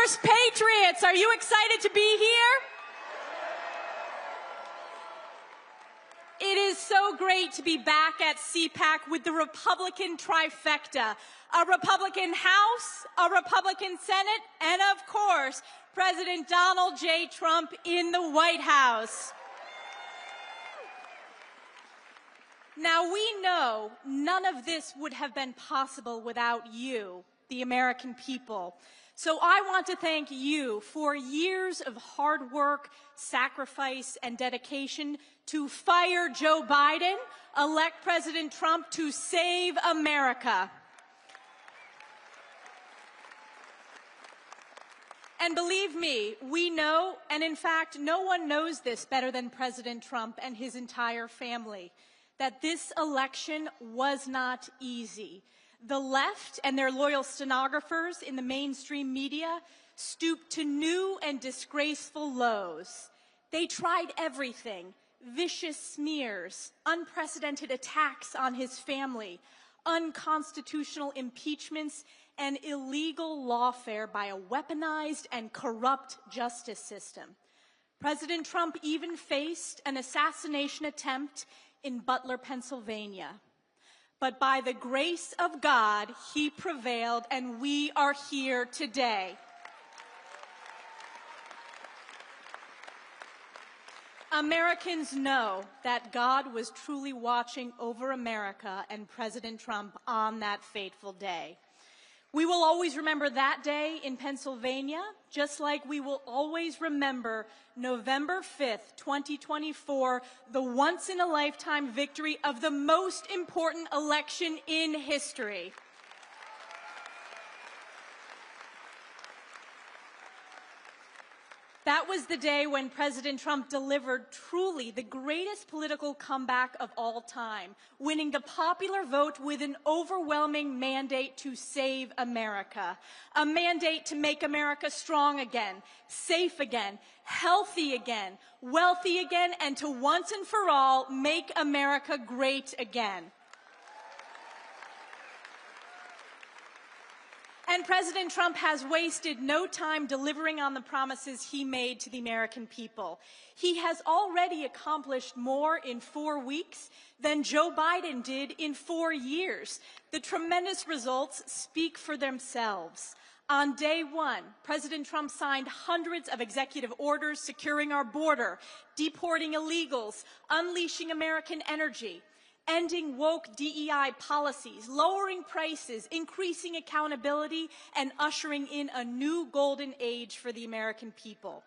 First Patriots, are you excited to be here? It is so great to be back at CPAC with the Republican trifecta, a Republican House, a Republican Senate, and of course, President Donald J. Trump in the White House. Now, we know none of this would have been possible without you, the American people. So I want to thank you for years of hard work, sacrifice, and dedication to fire Joe Biden, elect President Trump to save America. And believe me, we know, and in fact, no one knows this better than President Trump and his entire family, that this election was not easy. The left and their loyal stenographers in the mainstream media stooped to new and disgraceful lows. They tried everything: vicious smears, unprecedented attacks on his family, unconstitutional impeachments, and illegal lawfare by a weaponized and corrupt justice system. President Trump even faced an assassination attempt in Butler, Pennsylvania. But by the grace of God, he prevailed, and we are here today. Americans know that God was truly watching over America and President Trump on that fateful day. We will always remember that day in Pennsylvania, just like we will always remember November 5th, 2024, the once-in-a-lifetime victory of the most important election in history. That was the day when President Trump delivered truly the greatest political comeback of all time, winning the popular vote with an overwhelming mandate to save America, a mandate to make America strong again, safe again, healthy again, wealthy again, and to once and for all make America great again. And President Trump has wasted no time delivering on the promises he made to the American people. He has already accomplished more in 4 weeks than Joe Biden did in 4 years. The tremendous results speak for themselves. On day one, President Trump signed hundreds of executive orders securing our border, deporting illegals, unleashing American energy, ending woke DEI policies, lowering prices, increasing accountability, and ushering in a new golden age for the American people.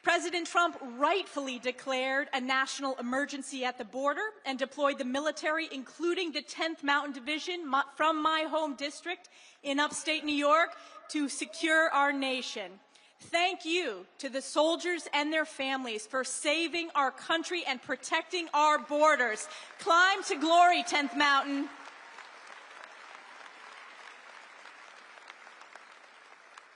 President Trump rightfully declared a national emergency at the border and deployed the military, including the 10th Mountain Division from my home district in upstate New York, to secure our nation. Thank you to the soldiers and their families for saving our country and protecting our borders. Climb to glory, 10th Mountain.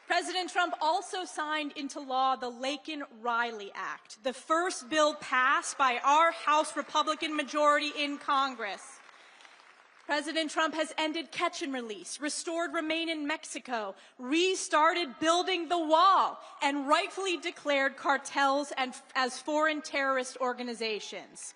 President Trump also signed into law the Laken-Riley Act, the first bill passed by our House Republican majority in Congress. President Trump has ended catch and release, restored Remain in Mexico, restarted building the wall, and rightfully declared cartels as foreign terrorist organizations.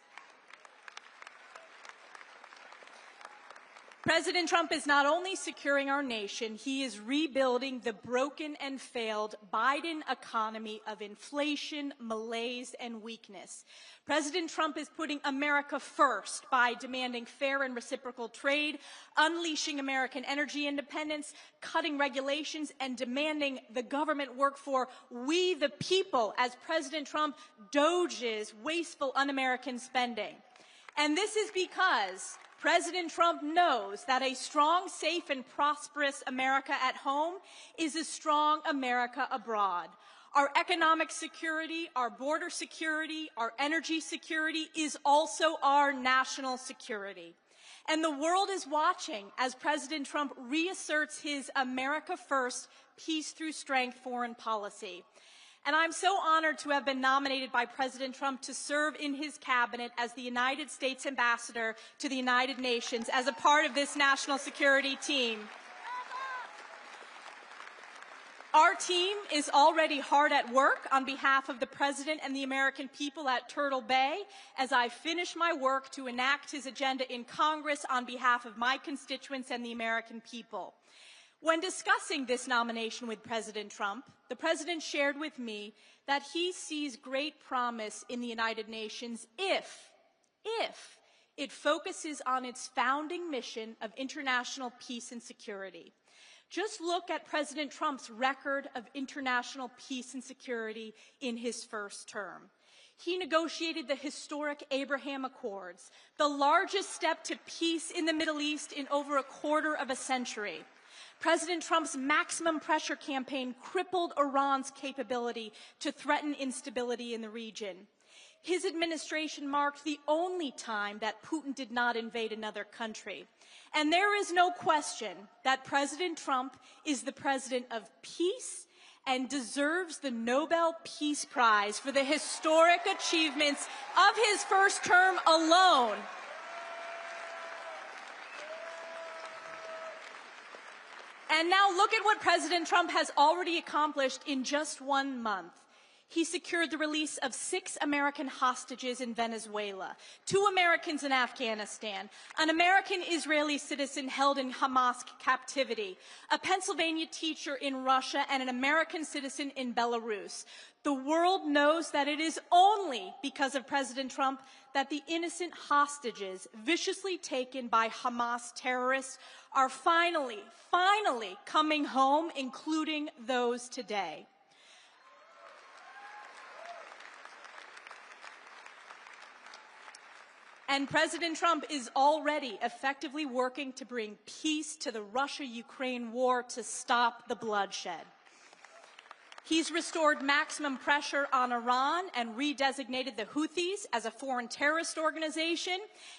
President Trump is not only securing our nation, he is rebuilding the broken and failed Biden economy of inflation, malaise, and weakness. President Trump is putting America first by demanding fair and reciprocal trade, unleashing American energy independence, cutting regulations, and demanding the government work for we the people as President Trump DOGE's wasteful un-American spending. And this is because President Trump knows that a strong, safe, and prosperous America at home is a strong America abroad. Our economic security, our border security, our energy security is also our national security. And the world is watching as President Trump reasserts his America First, peace through strength foreign policy. And I'm so honored to have been nominated by President Trump to serve in his cabinet as the United States Ambassador to the United Nations as a part of this national security team. Our team is already hard at work on behalf of the President and the American people at Turtle Bay as I finish my work to enact his agenda in Congress on behalf of my constituents and the American people. When discussing this nomination with President Trump, the President shared with me that he sees great promise in the United Nations if it focuses on its founding mission of international peace and security. Just look at President Trump's record of international peace and security in his first term. He negotiated the historic Abraham Accords, the largest step to peace in the Middle East in over a quarter of a century. President Trump's maximum pressure campaign crippled Iran's capability to threaten instability in the region. His administration marked the only time that Putin did not invade another country. And there is no question that President Trump is the president of peace and deserves the Nobel Peace Prize for the historic achievements of his first term alone. And now look at what President Trump has already accomplished in just 1 month. He secured the release of 6 American hostages in Venezuela, 2 Americans in Afghanistan, an American-Israeli citizen held in Hamas captivity, a Pennsylvania teacher in Russia, and an American citizen in Belarus. The world knows that it is only because of President Trump that the innocent hostages viciously taken by Hamas terrorists are finally coming home, including those today. And President Trump is already effectively working to bring peace to the Russia-Ukraine war to stop the bloodshed. He's restored maximum pressure on Iran and redesignated the Houthis as a foreign terrorist organization.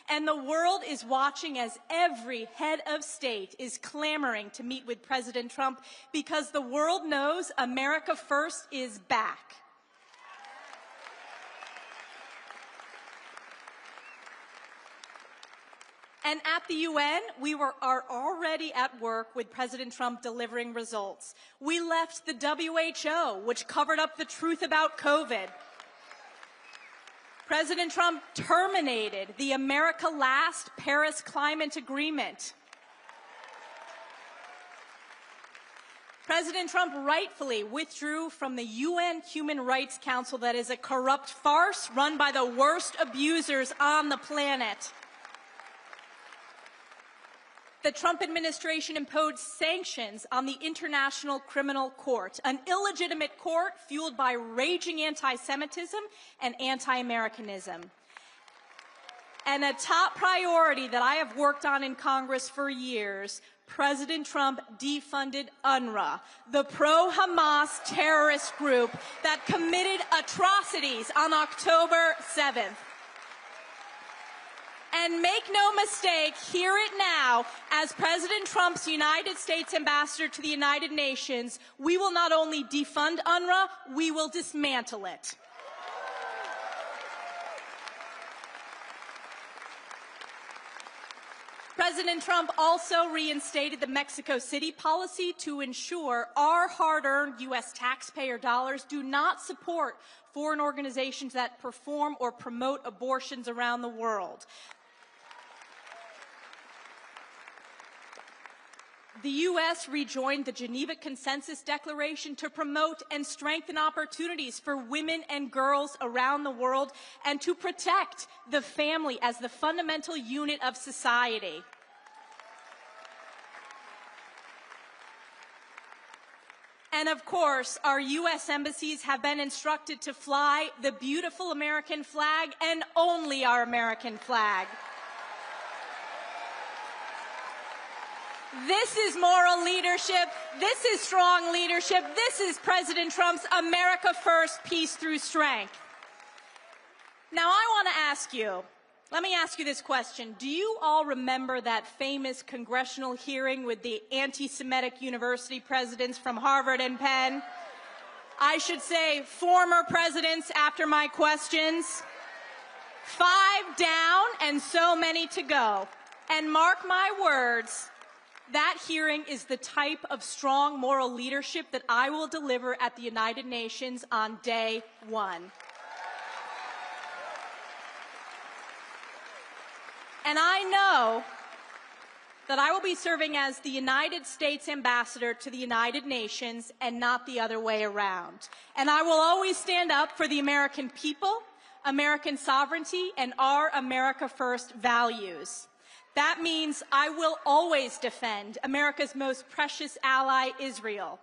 And the world is watching as every head of state is clamoring to meet with President Trump because the world knows America First is back. And at the UN, we are already at work with President Trump delivering results. We left the WHO, which covered up the truth about COVID. President Trump terminated the America Last Paris Climate Agreement. President Trump rightfully withdrew from the UN Human Rights Council that is a corrupt farce run by the worst abusers on the planet. The Trump administration imposed sanctions on the International Criminal Court, an illegitimate court fueled by raging anti-Semitism and anti-Americanism. And a top priority that I have worked on in Congress for years, President Trump defunded UNRWA, the pro-Hamas terrorist group that committed atrocities on October 7th. And make no mistake, hear it now, as President Trump's United States ambassador to the United Nations, we will not only defund UNRWA, we will dismantle it. President Trump also reinstated the Mexico City policy to ensure our hard-earned U.S. taxpayer dollars do not support foreign organizations that perform or promote abortions around the world. The U.S. rejoined the Geneva Consensus Declaration to promote and strengthen opportunities for women and girls around the world and to protect the family as the fundamental unit of society. And of course, our U.S. embassies have been instructed to fly the beautiful American flag and only our American flag. This is moral leadership. This is strong leadership. This is President Trump's America First, peace through strength. Now, I want to ask you, let me ask you this question. Do you all remember that famous congressional hearing with the anti-Semitic university presidents from Harvard and Penn? I should say former presidents after my questions. 5 down and so many to go. And mark my words, That hearing is the type of strong moral leadership that I will deliver at the United Nations on day one. And I know that I will be serving as the United States ambassador to the United Nations and not the other way around. And I will always stand up for the American people, American sovereignty, and our America First values. That means I will always defend America's most precious ally, Israel.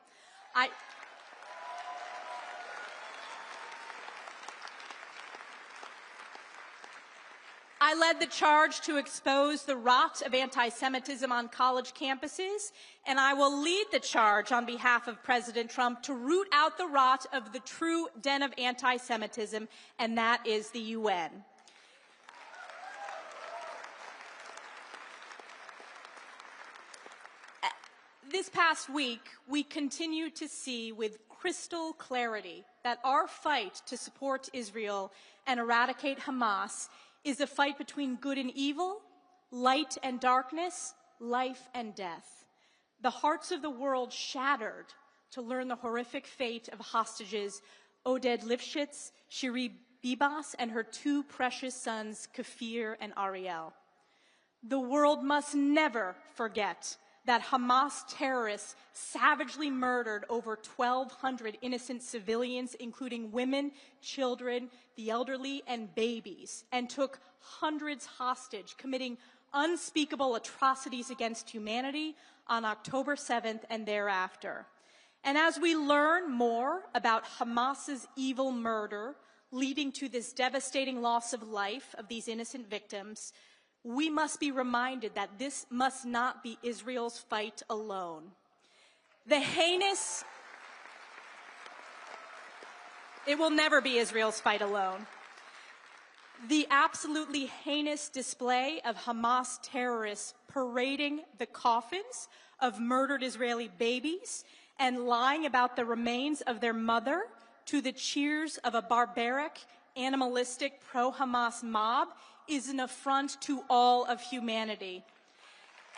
I led the charge to expose the rot of anti-Semitism on college campuses, and I will lead the charge on behalf of President Trump to root out the rot of the true den of anti-Semitism, and that is the UN. This past week, we continue to see with crystal clarity that our fight to support Israel and eradicate Hamas is a fight between good and evil, light and darkness, life and death. The hearts of the world shattered to learn the horrific fate of hostages Oded Lifshitz, Shiri Bibas, and her two precious sons, Kafir and Ariel. The world must never forget that Hamas terrorists savagely murdered over 1,200 innocent civilians, including women, children, the elderly, and babies, and took hundreds hostage, committing unspeakable atrocities against humanity on October 7th and thereafter. And as we learn more about Hamas's evil murder leading to this devastating loss of life of these innocent victims, we must be reminded that this must not be Israel's fight alone. It will never be Israel's fight alone. The absolutely heinous display of Hamas terrorists parading the coffins of murdered Israeli babies and lying about the remains of their mother to the cheers of a barbaric, animalistic pro-Hamas mob is an affront to all of humanity.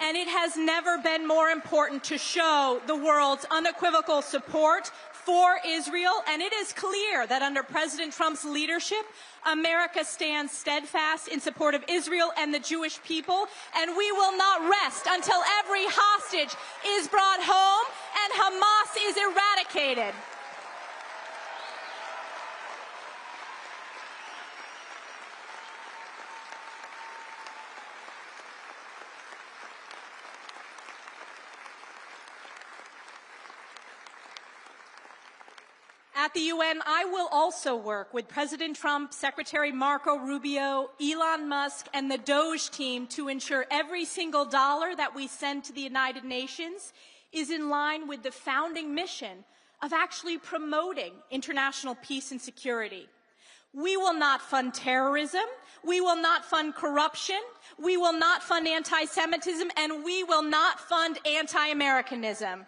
And it has never been more important to show the world's unequivocal support for Israel, and it is clear that under President Trump's leadership, America stands steadfast in support of Israel and the Jewish people, and we will not rest until every hostage is brought home and Hamas is eradicated. At the UN, I will also work with President Trump, Secretary Marco Rubio, Elon Musk, and the DOGE team to ensure every single dollar that we send to the United Nations is in line with the founding mission of actually promoting international peace and security. We will not fund terrorism, we will not fund corruption, we will not fund anti-Semitism, and we will not fund anti-Americanism.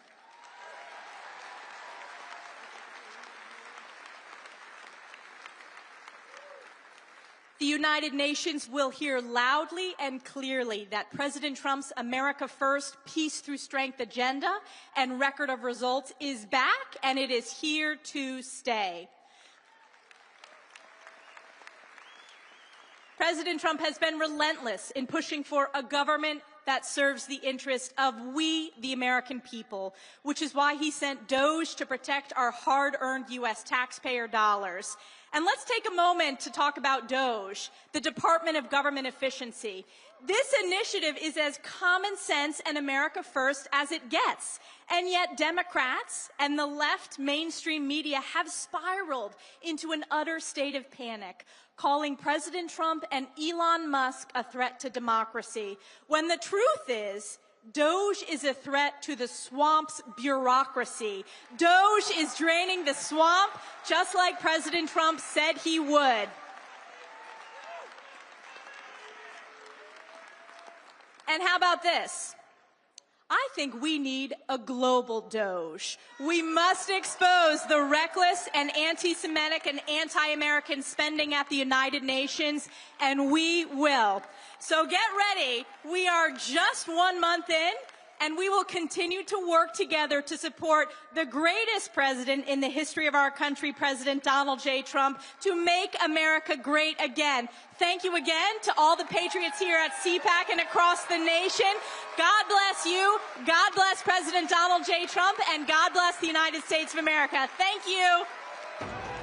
The United Nations will hear loudly and clearly that President Trump's America First, Peace Through Strength agenda and record of results is back, and it is here to stay. President Trump has been relentless in pushing for a government that serves the interest of we, the American people, which is why he sent DOGE to protect our hard-earned U.S. taxpayer dollars. And let's take a moment to talk about DOGE, the Department of Government Efficiency. This initiative is as common sense and America First as it gets. And yet Democrats and the left mainstream media have spiraled into an utter state of panic, calling President Trump and Elon Musk a threat to democracy, when the truth is, DOGE is a threat to the swamp's bureaucracy. DOGE is draining the swamp just like President Trump said he would. And how about this? I think we need a global DOGE. We must expose the reckless and anti-Semitic and anti-American spending at the United Nations, and we will. So get ready. We are just 1 month in, and we will continue to work together to support the greatest president in the history of our country, President Donald J. Trump, to make America great again. Thank you again to all the patriots here at CPAC and across the nation. God bless you, God bless President Donald J. Trump, and God bless the United States of America. Thank you.